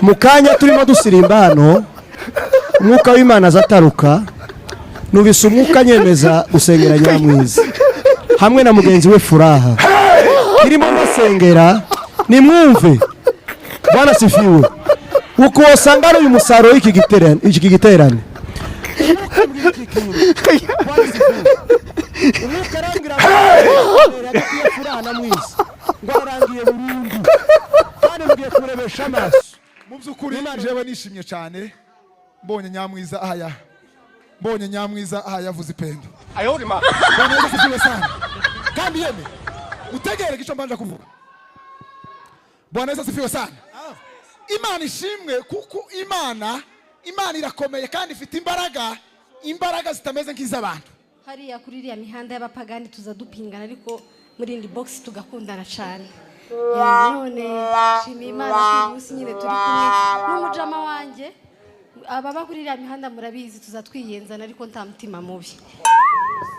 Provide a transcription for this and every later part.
mukanya turimo dusirimba hano umwuka w'Imana azataruka nubise umwuka nyemeza gusengera Nyamwiza hamwe na mugenzi we Furaha irimo basengera nimwumve Bwana sifiwe uko wasanga ari umusaruro w'iki giterane umukarangira Furaha na Mwiza ngo arangiye burundu kandi mugiye kurebesha amaso mu byukuri jewe nishimye cyane mbonye Nyamwiza aya mbonye Nyamwiza aya yavuze ipendo ayori ma Bwana sifiwe sana kandi yeme utegere kicho mbanja kuvuga Bwana sifiwe sana Imana ishimwe kuko Imana irakomeye kandi ifite imbaraga zitameze nk'iz'abantu hariya kuri iriya mihanda y'abapagani tuza dupingana ariko muri indi box tugakundana cyane none shimira Imana ko umunsi nyine turi kumwe n'umujama wanjye ababa kuri iriya mihanda murabizi tuza twiyenzana ariko nta mutima mubi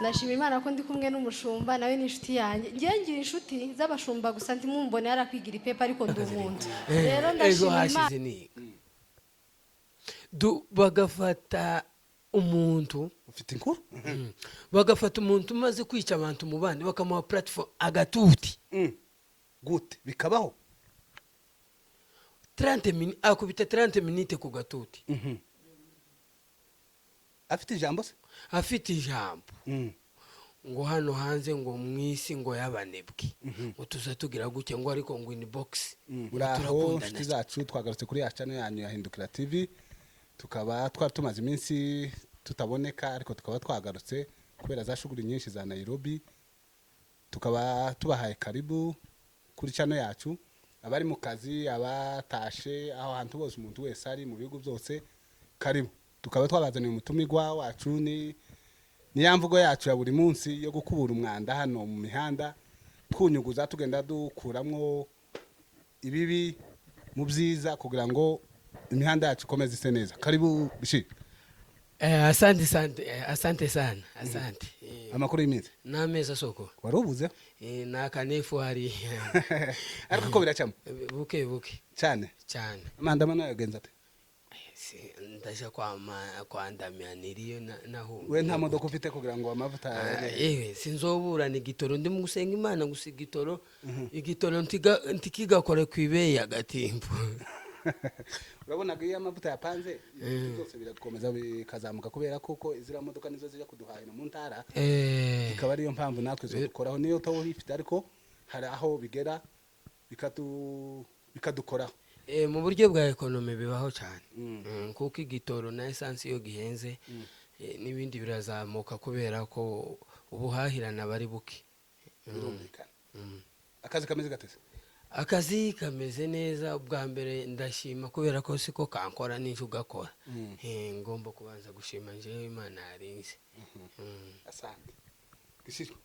nashimira Imana ko ndi kumwe n'umushumba nawe ni inshuti yanjye ngira inshuti z'abashumba gusa ndimumbone yarakwigira ipepa ariko ndi umuntu rero ndashimira Imana bagafata umuntu ufite inkuru bagafata umuntu umaze kwica abantu mu bandi bakamuha platform agatuti gute bikabaho 30 minutes akubita 30 minutes ku gatuti afite ijambo se afite ijambo ngo hano hanze ngo mwisi ngo yabanebwe ngo tuzatugira guke ngo ariko ngo in box uraho nshuti zacu twagarutse kuri ya channel yanyu ya Hindukira TV tukaba tumaze iminsi tutaboneka ariko tukaba twagarutse kubera za shughuli nyinshi za Nairobi tukaba tubahaye karibu kuri channel yacu abari mu kazi abatashe aho hantu bose umuntu wese ari mu bigo byose karibu tukaba twabazaniye umutumigwa wacu ni yamvugo yacu ya buri munsi yo gukubura umwanda hano mu mihanda twunyuguza tugenda dukuramwo ibibi mu byiza kugira ngo imihanda yacu komeze ise neza karibu bishi asante sana asante amakuru y'imizi nameza soko warubuze nakanefu hari ariko ko biracamo buke cyane amanda mana yagenza ate ndaje kwandamya niriyo naho we nta modoka ufite kugira ngo amavuta sinzobura ni gitoro ndi mu gusenga Imana gusiga igitoro ntikigakore kwibeye agatimbo urabona iyo amavuta yapanze byose birakomeza bikazamuka kubera kuko izira modoka nizo zije kuduhahira mu ntara ikaba ariyo mpamvu natwe zo dukoraho niyo tawo bifite ariko hari aho bigera bikadukoraho mu buryo bwa economy bibaho cyane kuko igitoro na essence yo gihenze n'ibindi birazamuka kubera ko ubuhahirana bari buke akazi kameze gatese akazi kameze neza ubwa mbere ndashima kubera ko siko kankora n'icyo ugakora ngomba kubanza gushima njewe Imana yarinze asante gishishwa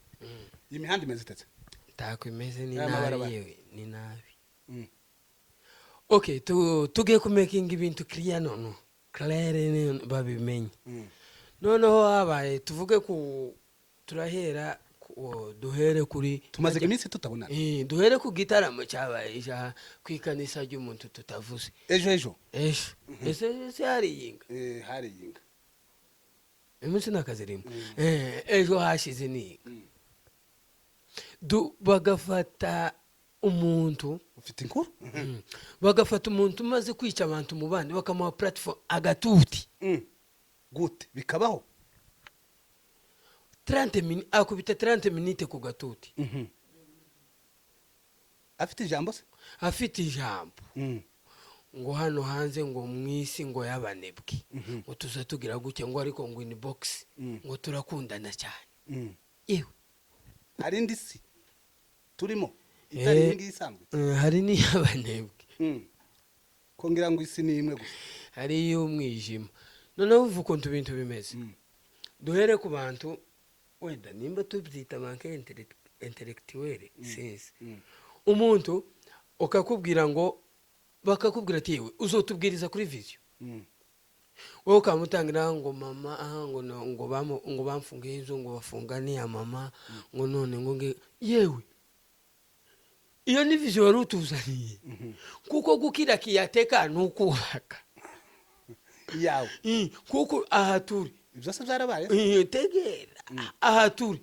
imihanda imeze itetse takwimeze ni nabi yewe ni nabi okay tugiye ku making ibintu clear none claire babimenye noneho habaye tuvuge ku turahera duhere kuri tumaze iminsi tutabona duhere ku gitaramo cyabaye kwikanisa ry'umuntu tutavuze ejo ese hari yinga umunsi nakazirimo ejo hashize ni bagafata umuntu ufite inkuru bagafata umuntu umaze kwica abantu mu bandi bakamuha platform agatuti gute bikabaho 30 minutes akubita 30 minutes ku gatuti afite ijambo se afite ijambo ngo hano hanze ngo mwisi ngo yabanebwe ngo tuzatugira guke ngo ariko ngo in box ngo turakundana cyane yewe hari ndisi turimo itari ngisanzwe hari ni yabanebwe kongera ngo isi ni imwe gusa hari y'umwijima noneho uvuga ukuntu ibintu bimeze duhere ku bantu wenda nimba tubyita banke intellectuelle sinzi umuntu ukakubwira ngo bakakubwira ati yewe uzotubwiriza kuri video wowe ukamutangira ngo mama ngo bamfunge inzu ngo bafunga ni ya mama ngo none ngo yewe iyo ni vision wari utuzaniye kuko gukira kiyateka nukubaka yawe kuko aha turi ibyo se byarabaye tegera aha turi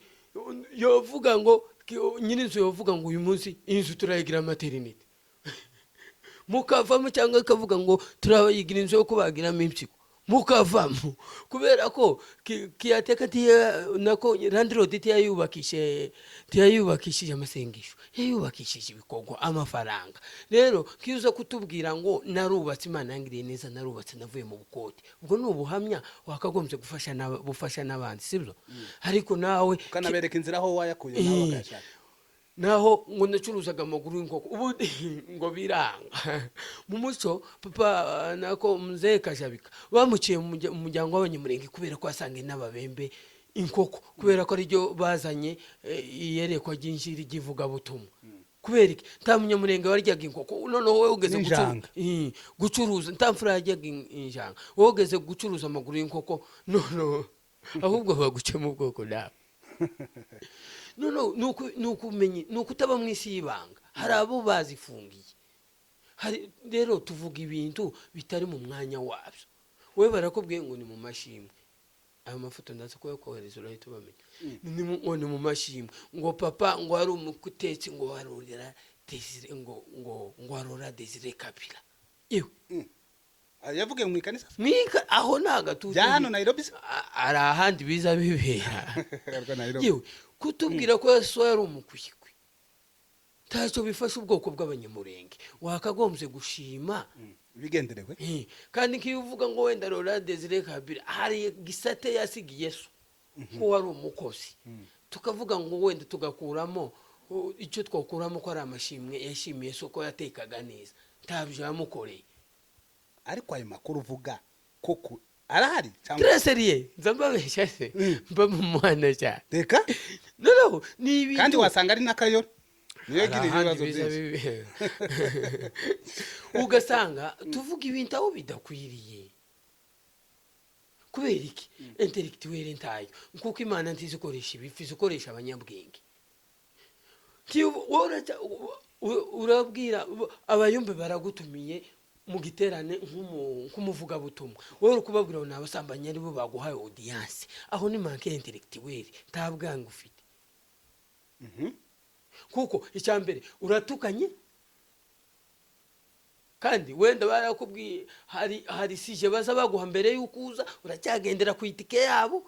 yovuga ngo nyine inzu yovuga ngo uyu munsi inzu turayigira maternity mukavamo cyangwa akavuga ngo turayigira inzu yo kubagiramo impyiko mukavamo kubera ko kiyateka nako landlord tiyayubakishije amasengesho yayubakishije ibikorwa amafaranga rero kiza kutubwira ngo narubatse Imana yangiriye neza narubatse navuye mu bukoti ubwo ni ubuhamya wakagombye gufasha n'abandi sibyo ariko nawe ukanabereka inzira aho wayakuye nawe bakashaka naho ngo nacuruzaga amaguru y'inkoko ubu ngo biranga mu muco papa nako mzee Kajabika bamuciye mu muryango w'abanyamurenge kubera ko asanga n'ababembe inkoko kubera ko aryo bazanye iyerekwa ry'injiri givuga butumwa kubera iki nta munyamurenge waryaga inkoko none wowe ugeze gucuruza ntamfura yaryaga injanga wowe ugeze gucuruza amaguru y'inkoko none ahubwo baguce mu bwoko nawe nukumenye nukutaba mwisi y'ibanga hari abo bazifungiye hari rero tuvuga ibintu bitari mu mwanya wabyo we barakubwiye ngo ni mu mashimwe ayo mafoto ndaza ko yakohereza urahita ubamenya ni mu mashimwe ngo papa ngo ari umukutetsi ngo warurira Desire ngo warura Desire Kabila iyo yavuge mu ikanisa aho nagatuye hano Nairobi ari ahandi biza bibera yewe kutubwira ko Yesu yari umukuyikwe ntacyo bifasha ubwoko bw'abanyamurenge wakagombye gushima bigenderewe kandi kiyo uvuga ngo wenda Laurent Desire Kabila hari gisate yasigiye Yesu ko wari umukozi tukavuga ngo wenda tugakuramo icyo twakuramo ko ari amashimwe yashimiye Yesu ko yatekaga neza ntabyo yamukoreye ariko ayo makuru uvuga koko arahari cyangwa treseriye nzambabesha se mba mu mwana cyane reka no ni ibintu kandi wasanga ari nakayoro niyo gira ibibazo byinshi ugasanga tuvuga ibintu aho bidakwiriye kubera iki intellectuel ntayo kuko Imana ntizi koresha ibifizi koresha abanyabwenge urabwira abayumbe baragutumiye mu giterane nk'umuvuga butumwa wowe kubabwira ngo nabasambanya ari bo baguhaye audience aho ni manke intellectuel ntabwanga ufite kuko icyambere uratukanye kandi wenda barakubwiye hari sije baza baguha mbere y'ukuza uracyagendera ku itike yabo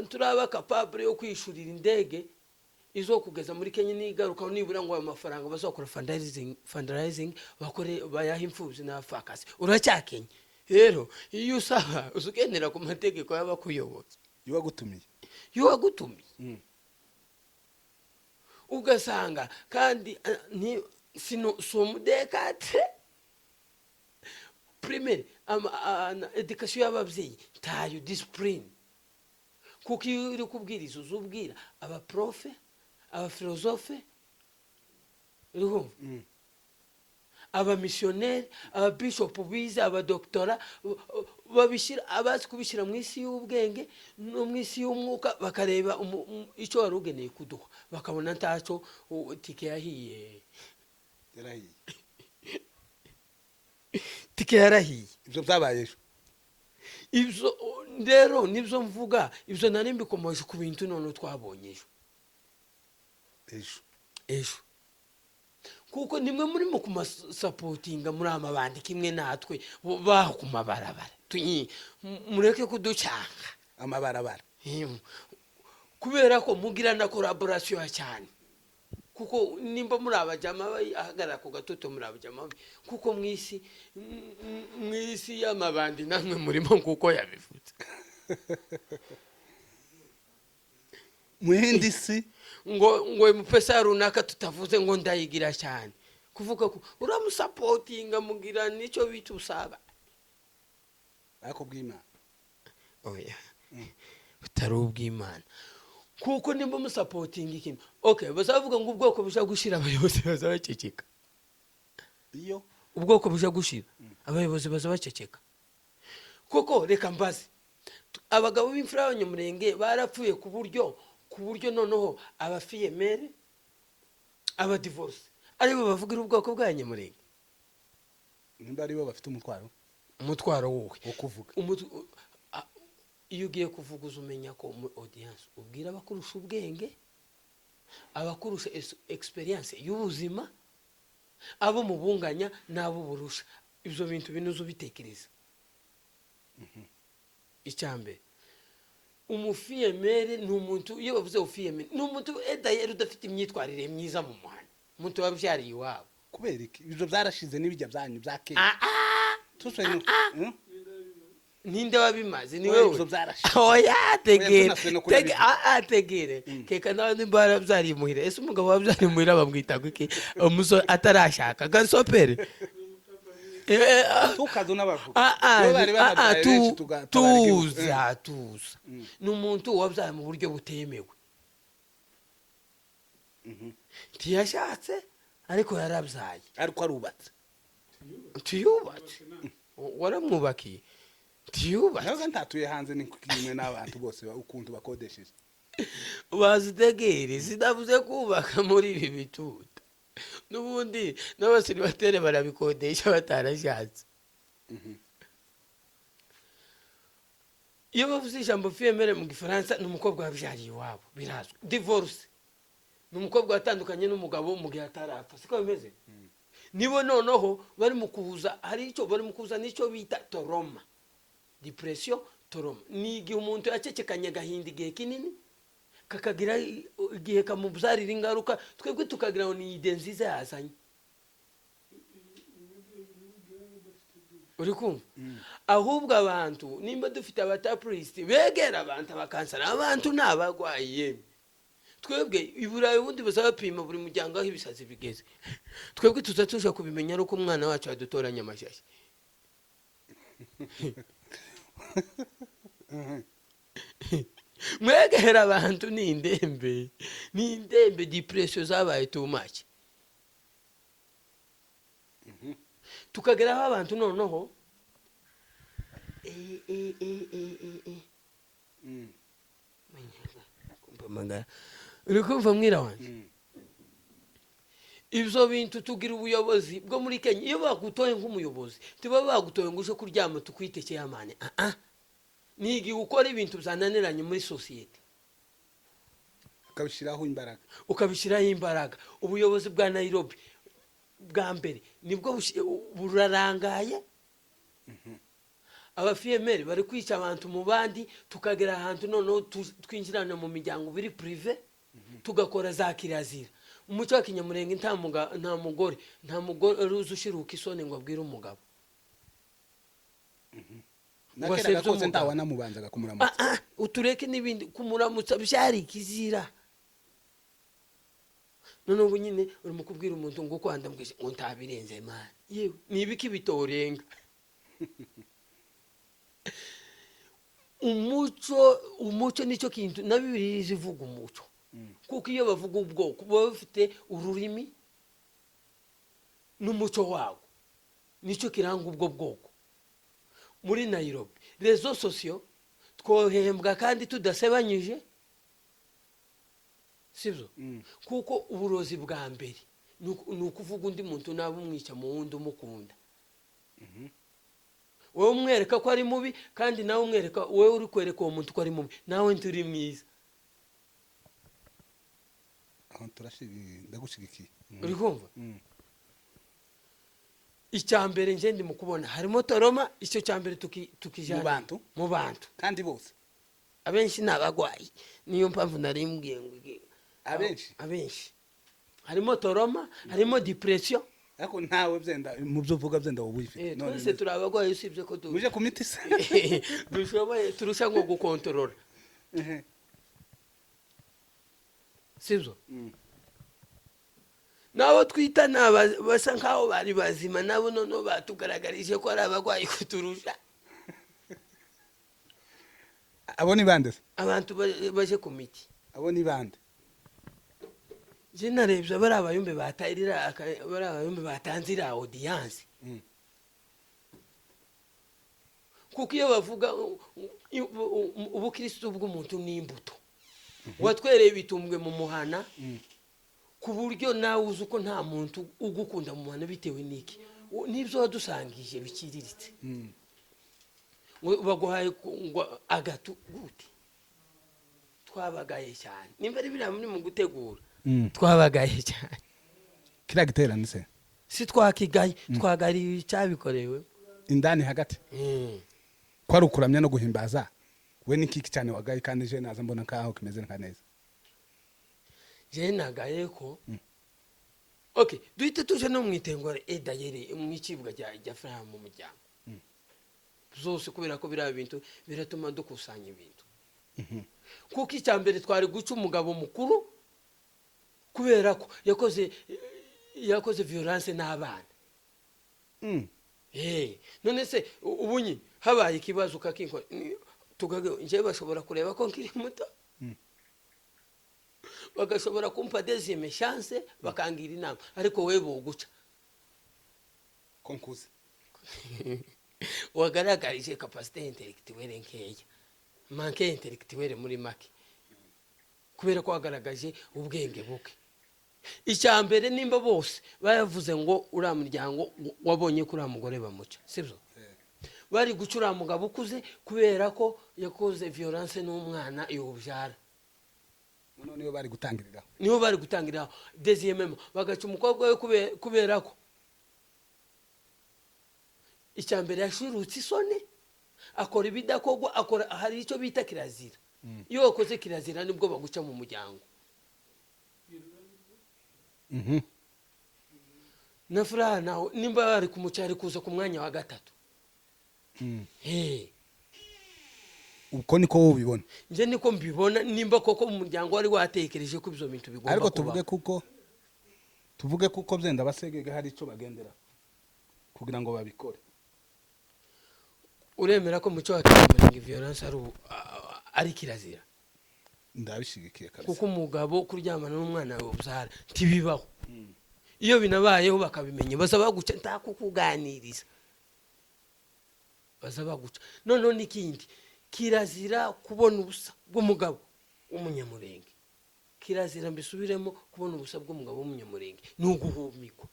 turaba capable yo kwishurira indege izo kugeza muri Kenya nigaruka nibura ngo amafaranga bazakora fundraising bakore bayaha imfubyi n'abafakasi uracyakenya rero iyo usaba usugendera ku mategeko y'abakuyoboye yuwagutumiye ugasanga kandi ni somudekate primaire education y'ababyeyi tayo discipline kuko iyo uri kubwiriza uzubwira abaprofe abafilozofe abamisiyoneri ababishopu bize abadoktora babishyira abazi kubishyira mu isi y'ubwenge no mu isi y'umwuka bakareba icyo wari ugeneye kuduha bakabona ntacyo tike yahiye tike yarahiye ibyo byabayejo ibyo rero nibyo mvuga ibyo nari mbikomeje ku bintu none twabonye ejo kuko nimwe muri mu kumasapotinga muri amabandi kimwe natwe baho ku mabarabara mureke kuducanga amabarabara kubera ko mugira na collaboration cyane kuko nimba muri abajama ahagarara ku gatoto muri abajama kuko mwisi y'amabandi namwe murimo kuko yabivuze muhindi si ngo mupesa runaka tutavuze ngo ndayigira cyane kuvuga ko uramusapotinga mugira nicyo bita usaba ariko bw'Imana oya utari ubw'Imana kuko nimba musapotinga ikintu okay bazavuga ngo ubwoko buja gushira abayobozi bazabaceceka iyo ubwoko buja gushira abayobozi bazabaceceka kuko reka mbaze abagabo b'imfura y'abanyamurenge barapfuye ku buryo noneho abafiyemere aba divorce aribo bavugira ubwoko bwa Nyamurenge nimba aribo bafite umutwaro wowe wo kuvuga. iyo ugiye kuvuga uzumenya ko mu audience ubwira abakurusha ubwenge, abakurusha experience y'ubuzima, abo mubunganya nabo burusha. Ibyo bintu binuzo bitekereza. Icyambere umufiyemere ni umuntu, iyo bavuze ufiyemere ni umuntu edayeri udafite imyitwarire myiza mu muhanda, umuntu wabyariye iwabo. Kubera iki ibyo byarashize n'ibijya byanyu byakeye tuswe ninde wabimaze ni wewe. Oya tegere keka nawe mbara byari muhira. Ese umugabo wabyari muhira bamwita iki umusore atarashaka gasopere tukazo n'abavuga tuza ni umuntu wabyaye mu buryo butemewe, ntiyashatse ariko yarabyaye, ariko arubatse tuyubatse waramwubakiye tuyubatse. nawe ntatuye hanze ni kimwe n'abantu bose ukuntu bakodesheje. Bazitegere sinavuze kubaka muri ibi bituta n'ubundi n'abasiribateri barabikodesha batarashatse. Iyo bavuze ijambo fiyemere mu Gifaransa ni umukobwa wabyariye iwabo, birazwi. Divorce ni umukobwa watandukanye n'umugabo mu gihe atarapfa, siko bimeze. Nibo noneho bari mu kuza, hari icyo bari mu kuza nicyo bita toroma, depression. Toroma ni igihe umuntu yacecekanye agahinda igihe kinini kakagira igihe kamubyarira ingaruka, twebwe tukagira ngo ni ide nziza yazanye. Uri kumva? Ahubwo abantu nimba dufite abatapriest begera abantu bakansara, abantu nabagwaye. Twebwe iburayi ubundi bazabapima buri muryango aho ibisazi bigeze. Twebwe tuzatusha kubimenya nuko umwana wacu adutoranya amashyashya. Mwegera abantu ni indembe depression zabaye too much. Tukageraho abantu noneho kumpamagara uri kumva mwira wanje. Ibyo bintu tugira ubuyobozi bwo muri Kenya, iyo bagutoye nk'umuyobozi tiba bagutoye ngo uje kuryama tukwitekeye amane. Nigi ukora ibintu byananiranye muri society ukabishiraho imbaraga. Ubuyobozi bwa Nairobi bwa mbere nibwo burarangaye. Abafiyemeri bari kwica abantu mu bandi, tukagera ahantu noneho twinjirana mu miryango biri prive, tugakora za kirazira. Umuco wa Kinyamurenge nta mugore uzi ushiruka isoni ngo abwire umugabo. Nakera gakoze ntawana mubanzaga kumuramutsa. Utureke n'ibindi kumuramutsa byari kizira. None ubu nyine uri mu kubwira umuntu ngo kwanda mbwije ngo ntabirenze Imana. Yewe nibiki bitorenga. Umuco nicyo kintu na Bibiliya zivuga umuco. Kuko iyo bavuga ubwoko baba bafite ururimi n'umuco wawo, nicyo kiranga ubwo bwoko. Muri Nairobi rezo sosiyo twohembwa kandi tudasebanyije, sibyo? Kuko uburozi bwa mbere ni ukuvuga undi muntu nabo umwica mu wundi umukunda. Wowe umwereka ko ari mubi kandi nawe umwereka, wowe uri kwereka uwo muntu ko ari mubi, nawe nturi mwiza. Ndagushigikiye. Uri kumva? Icyambere nje ndi mukubona harimo toroma, icyo cyambere tukijana mu bantu kandi bose abenshi nabagwayi. Niyo mpamvu nari mbwiye ngo abenshi harimo toroma, harimo depression. Ariko ntawe byenda mu byo uvuga byenda ubufite. Twese turabagwayi usibye ko muje ku miti se. Dushoboye turusha ngo gukontorora. Sibyo? Nabo twita basa nkaho bari bazima, nabo noneho batugaragarije ko ari abagwayi kuturusha. Abo ni bande? Abantu baje ku miti. Abo ni bande? Je narebye bari abayumbe batanzira audience. Kuko iyo bavuga ubukristo bw'umuntu n'imbuto, watwereye bitumbwe mu muhana, ku buryo nawe uzi uko nta muntu ugukunda mu bantu bitewe n'iki n'ibyo wadusangije biciriritse baguhaye ngo agatu gute twabagaye cyane nimba ari biriya muri mu gutegura twabagaye cyane kiriya giterane se si twakigaye twagariye icyabikorewe indani hagati ko ari ukuramya no guhimbaza we n'ikiki cyane wagaye kandi je naza mbona nkaho kimeze nka neza je nagaye ko okay duhite tuje no mwitengore edayere mw'ikibwa cya Furaha mu muryango zose kubera ko biriya bintu biratuma dukusanya ibintu kuko icyambere twari guca umugabo mukuru kubera ko yakoze violence n'abana none se ubunyi habaye ikibazo kakinko tugage nje bashobora kureba ko nkiri muto bagashobora kumpa deuxième chance bakangira inama ariko webo guca konkuze wagaragarije capacité intellectuelle nkeya manque intellectuelle muri make kubera ko wagaragaje ubwenge buke icyambere nimba bose bayavuze ngo uriya muryango wabonye kuri mugore bamuca sibyo bari gucura mugabo ukuze kubera ko yakoze violence n'umwana yobyara niyo bari gutangiriraho deuxième bagaca umukobwa we kubera ko icyambere yashurutse isoni akora ibidakogwa akora hari icyo bita kirazira iyo wakoze kirazira nibwo baguca mu muryango na Furaha nawe nimba bari kumucyari kuza ku mwanya wa gatatu uko niko wowe ubibona nje niko mbibona nimba koko mu muryango wari watekereje ko ibyo bintu bigomba ariko tuvuge kuko byenda basegega hari icyo bagendera kugira ngo babikore uremera ko mucyo wakimenye violence ari kirazira ndabishigikiye kabisa kuko umugabo kuryamana n'umwana we ubyara ntibibaho iyo binabayeho bakabimenye bazaba guca ntakukuganiriza bazaba guca none n'ikindi kirazira kubona ubusa bw'umugabo w'umunyamurenge kirazira mbisubiremo kubona ubusa bw'umugabo w'umunyamurenge n'uguhumikwa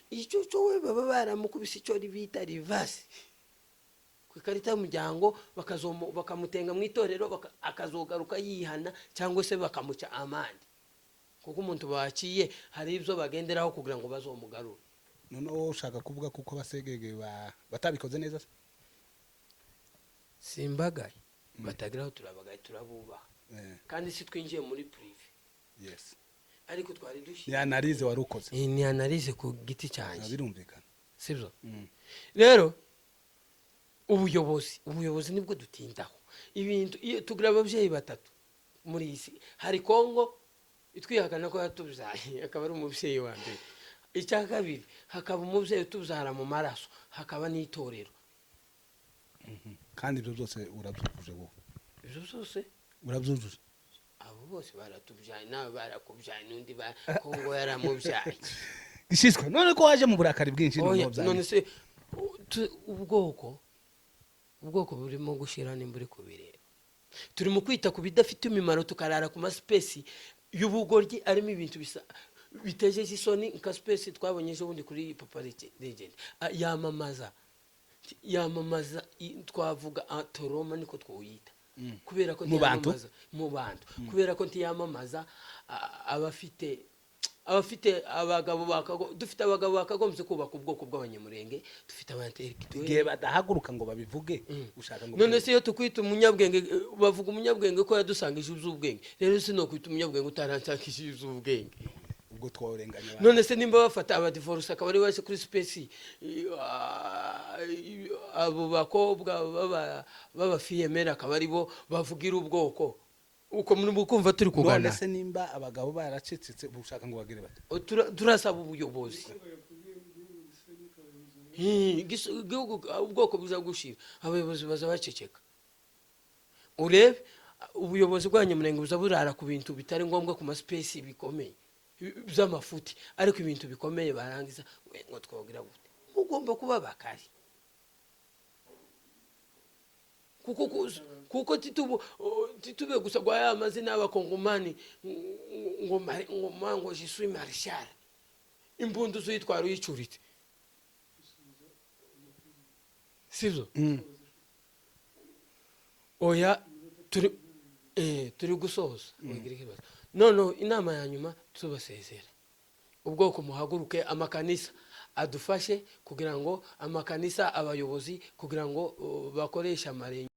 icyo cyo we baba baramukubise icyo bita rivasi ku ikarita y'umuryango bakamutenga mu itorero akazogaruka yihana cyangwa se bakamuca amande kuko umuntu baciye hari ibyo bagenderaho kugira ngo bazomugarure none wowe ushaka kuvuga kuko basegege batabikoze neza simbagaye batagiraho turabagaye turabubaha kandi si twinjiye muri prive yes ariko twari dushye ni analyse wari ukoze ni analyse ku giti cyanjye birumvikana sibyo rero ubuyobozi nibwo dutindaho ibintu tugira ababyeyi batatu muri isi hari Kongo itwihakana ko yatubyaye akaba ari umubyeyi wa mbere icya kabiri hakaba umubyeyi utubyara mu maraso hakaba n'itorero kandi ibyo byose urabyujuje wowe ibyo byose urabyujuje abo bose baratubyaye nawe barakubyaye n'undi Kongo yaramubyaye gishyizwe none ko waje mu burakari bwinshi none se ubwoko burimo gushira nimba uri kubireba turi mu kwita ku bidafite imimaro tukarara ku masipesi y'ubugoryi arimo ibintu bitejeje isoni nka space twabonye ejo bundi kuri Papa Legend yamamaza twavuga Toroma niko twuyita kubera ko ntiyamamaza mu bantu kubera ko ntiyamamaza abafite abagabo dufite abagabo bakagombye kubaka ubwoko bw'abanyamurenge dufite abantekituwe badahaguruka ngo babivuge ushaka ngo none se yo tukwita umunyabwenge bavuga umunyabwenge ko yadusangije uzubwenge rero sino kwita umunyabwenge utaransangije uzubwenge ubwo tworenganya none se nimba bafata abadivorce akaba ari base kuri space abo bakobwa baba female akaba ari bo bavugira ubwoko uko muri bukumva turi kugana none se nimba abagabo baracecetse bushaka ngo bagire bati turasaba ubuyobozi ubwoko buza gushira abayobozi baza baceceka urebe ubuyobozi bw'abanyamurenge buza burara ku bintu bitari ngombwa ku maspace bikomeye by'amafuti ariko ibintu bikomeye barangiza ngo twogira gute ugomba kuba bakari kuko titube gusa kwa ya mazina y'abakongomani ngo je suis marshal imbundu zitwara uyicurite sivyo oya turi gusoza no inama ya nyuma tubasezera ubwoko muhaguruke amakanisa adufashe kugira ngo amakanisa abayobozi kugira ngo bakoresha amarenga